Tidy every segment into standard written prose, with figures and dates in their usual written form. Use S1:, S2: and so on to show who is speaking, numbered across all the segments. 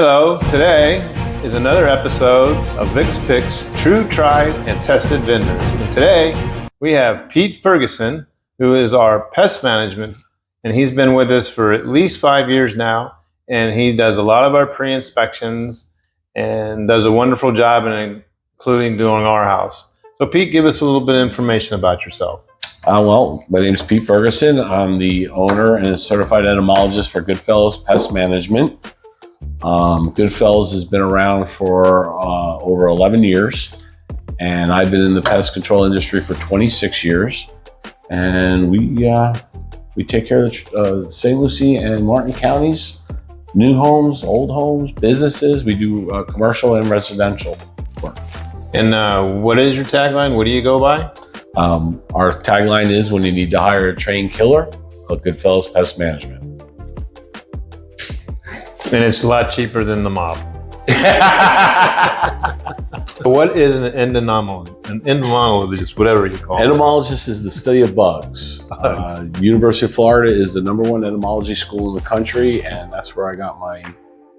S1: Hello, today is another episode of Vic's Picks, true, tried, and tested vendors. And today we have Pete Ferguson, who is our pest management, and he's been with us for at least 5 years now, and he does a lot of our pre-inspections and does a wonderful job, including doing our house. So Pete, give us a little bit of information about yourself.
S2: Well, my name is Pete Ferguson. I'm the owner and certified entomologist for GOODFELLA'S Pest Management. GOODFELLA'S has been around for over 11 years, and I've been in the pest control industry for 26 years. And we take care of St. Lucie and Martin counties, new homes, old homes, businesses. We do commercial and residential work.
S1: And what is your tagline? What do you go by?
S2: Our tagline is, when you need to hire a trained killer, call GOODFELLA'S Pest Management.
S1: And it's a lot cheaper than the mob. What is an entomologist? An entomologist, whatever you call it.
S2: Entomologist is the study of bugs. University of Florida is the #1 entomology school in the country, and that's where I got my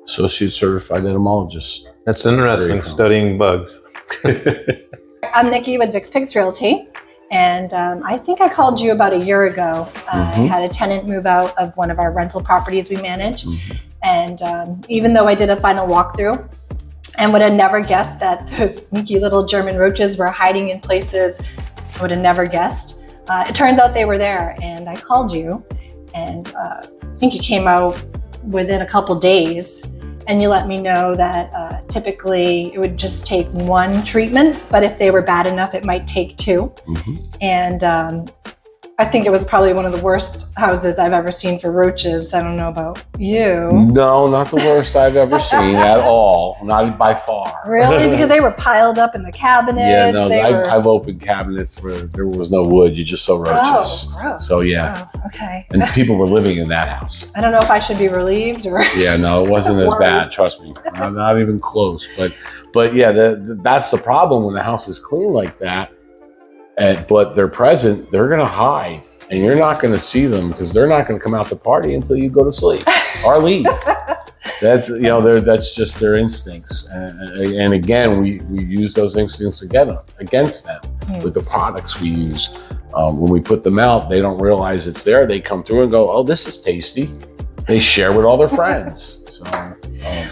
S2: associate certified entomologist.
S1: That's interesting, studying bugs.
S3: I'm Nikki with Vic's Picks Realty, and I think I called you about a year ago. I had a tenant move out of one of our rental properties we manage, and even though I did a final walkthrough and would have never guessed that those sneaky little German roaches were hiding in places I would have never guessed, it turns out they were there, and I called you, and I think you came out within a couple days. And you let me know that typically it would just take one treatment, but if they were bad enough, it might take two. And I think it was probably one of the worst houses I've ever seen for roaches. I don't know about you.
S2: No, not the worst I've ever seen at all. Not by far.
S3: Really? Because they were piled up in the cabinets.
S2: Yeah, no, I've opened cabinets where there was no wood. You just saw roaches.
S3: Oh, gross.
S2: So yeah.
S3: Oh, okay.
S2: And people were living in that house.
S3: I don't know if I should be relieved or.
S2: Yeah, no, it wasn't as bad. Trust me, not even close. But yeah, that's the problem when the house is clean like that. But they're present, they're going to hide, and you're not going to see them because they're not going to come out to party until you go to sleep or leave. That's just their instincts. And again, we use those instincts against them with the products we use. When we put them out, they don't realize it's there. They come through and go, "Oh, this is tasty." They share with all their friends. So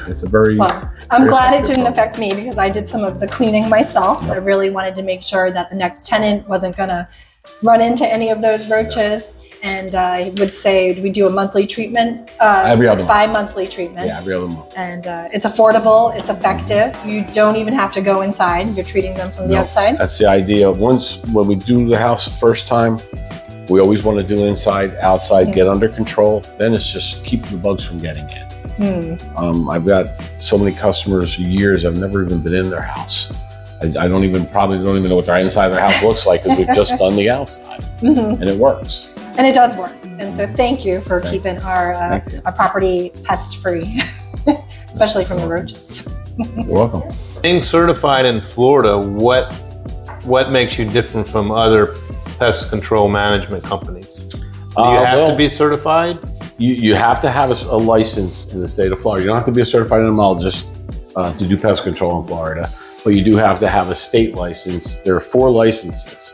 S2: it's a very.
S3: Well, I'm glad it didn't affect me because I did some of the cleaning myself. Yep. I really wanted to make sure that the next tenant wasn't going to run into any of those roaches. And I would say we do a monthly treatment,
S2: every other month.
S3: Bi-monthly treatment.
S2: Yeah, every other month.
S3: And it's affordable, it's effective. You don't even have to go inside. You're treating them from the outside. That's
S2: the idea. When we do the house the first time, we always want to do inside, outside, get under control. Then it's just keep the bugs from getting in. I've got so many customers for years. I've never even been in their house. I probably don't even know what their inside of their house looks like because we've just done the outside, and it works.
S3: And it does work. And so thank you for keeping our property pest free, especially from the roaches.
S2: You're welcome.
S1: Being certified in Florida, what makes you different from other pest control management companies? Do you have to be certified?
S2: You have to have a license in the state of Florida. You don't have to be a certified entomologist to do pest control in Florida, but you do have to have a state license. There are 4 licenses.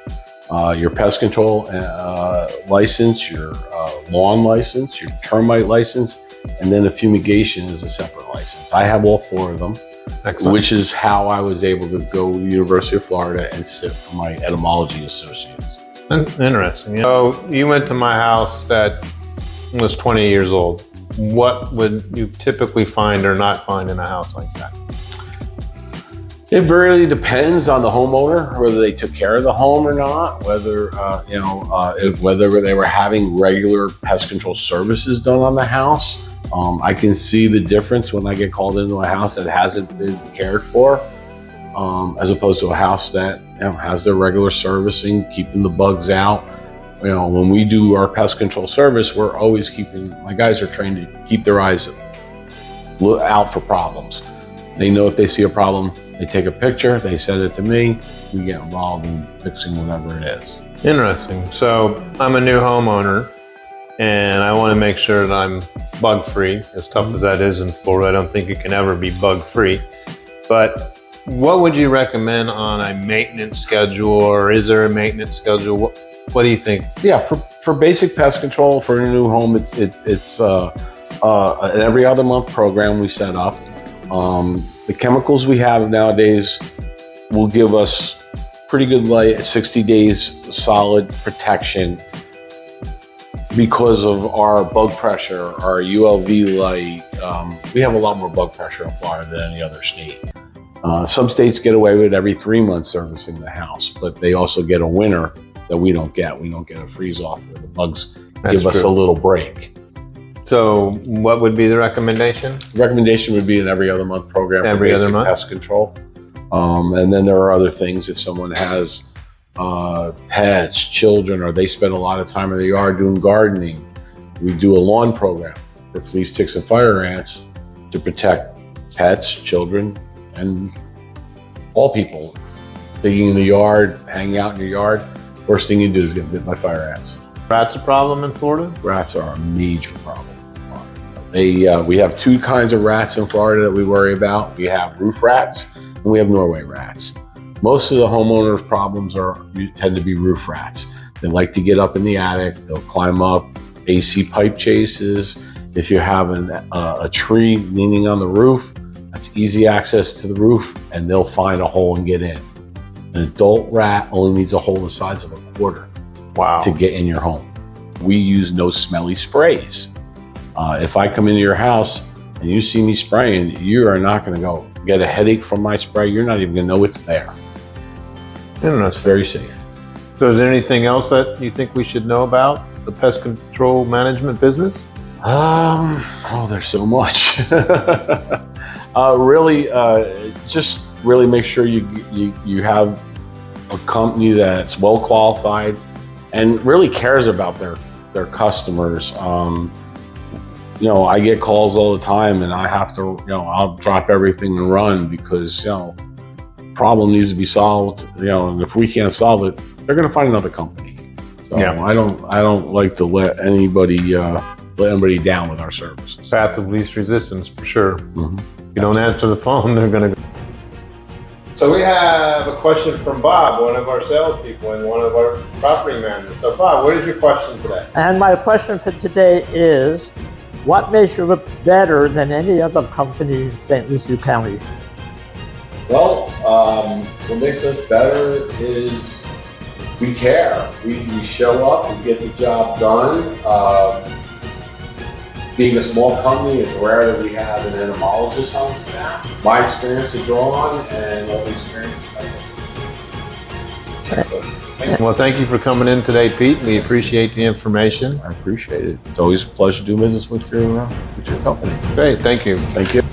S2: Your pest control license, your lawn license, your termite license, and then a fumigation is a separate license. I have all 4 of them. Excellent. Which is how I was able to go to the University of Florida and sit for my entomology associates.
S1: Interesting. So you went to my house that was 20 years old. What would you typically find or not find in a house like that?
S2: It really depends on the homeowner, whether they took care of the home or not, whether whether they were having regular pest control services done on the house. I can see the difference when I get called into a house that hasn't been cared for, as opposed to a house that has their regular servicing, keeping the bugs out. When we do our pest control service, we're always my guys are trained to keep their eyes out for problems. They know if they see a problem, they take a picture, they send it to me, we get involved in fixing whatever it is.
S1: Interesting. So I'm a new homeowner. and I want to make sure that I'm bug free. As tough as that is in Florida, I don't think it can ever be bug free. But what would you recommend on a maintenance schedule, or is there a maintenance schedule? What do you think?
S2: Yeah, for basic pest control for a new home, it's an every other month program we set up. The chemicals we have nowadays will give us pretty good 60 days solid protection because of our bug pressure, our ULV light. We have a lot more bug pressure in Florida than any other state. Some states get away with every 3 months servicing the house, but they also get a winter that we don't get. We don't get a freeze off where the bugs give us a little break.
S1: So what would be the recommendation?
S2: The recommendation would be an every other month program
S1: every
S2: for
S1: other
S2: basic
S1: month
S2: pest control. And then there are other things. If someone has pets, children, or they spend a lot of time in the yard doing gardening, we do a lawn program for fleas, ticks, and fire ants to protect pets, children, and all people. Digging in the yard, hanging out in your yard, worst thing you do is get bit by fire ants.
S1: Rats a problem in Florida?
S2: Rats are a major problem in Florida. We have two kinds of rats in Florida that we worry about. We have roof rats and we have Norway rats. Most of the homeowners' problems tend to be roof rats. They like to get up in the attic. They'll climb up AC pipe chases. If you're having a tree leaning on the roof, that's easy access to the roof, and they'll find a hole and get in. An adult rat only needs a hole the size of a quarter to get in your home. We use no smelly sprays. If I come into your house and you see me spraying, you are not going to go get a headache from my spray. You're not even going to know it's there. It's very safe.
S1: So is there anything else that you think we should know about the pest control management business?
S2: There's so much. Just really make sure you have a company that's well qualified and really cares about their customers. I get calls all the time, and I have to, I'll drop everything and run because, problem needs to be solved. And if we can't solve it, they're going to find another company. So I don't like to let anybody down with our services.
S1: Path of least resistance for sure.
S2: Mm-hmm.
S1: If you don't answer the phone, they're going to. So we have a question from Bob, one of our salespeople and one of our property managers. So Bob, what is your question today?
S4: And my question for today is, what makes you look better than any other company in St. Lucie County?
S2: Well, what makes us better is we care. We show up, we get the job done. Being a small company, it's rare that we have an entomologist on staff. My experience to draw on, and all the experience.
S1: Well, thank you for coming in today, Pete. We appreciate the information.
S2: I appreciate it. It's always a pleasure to do business with your company.
S1: Great, thank you.
S2: Thank you.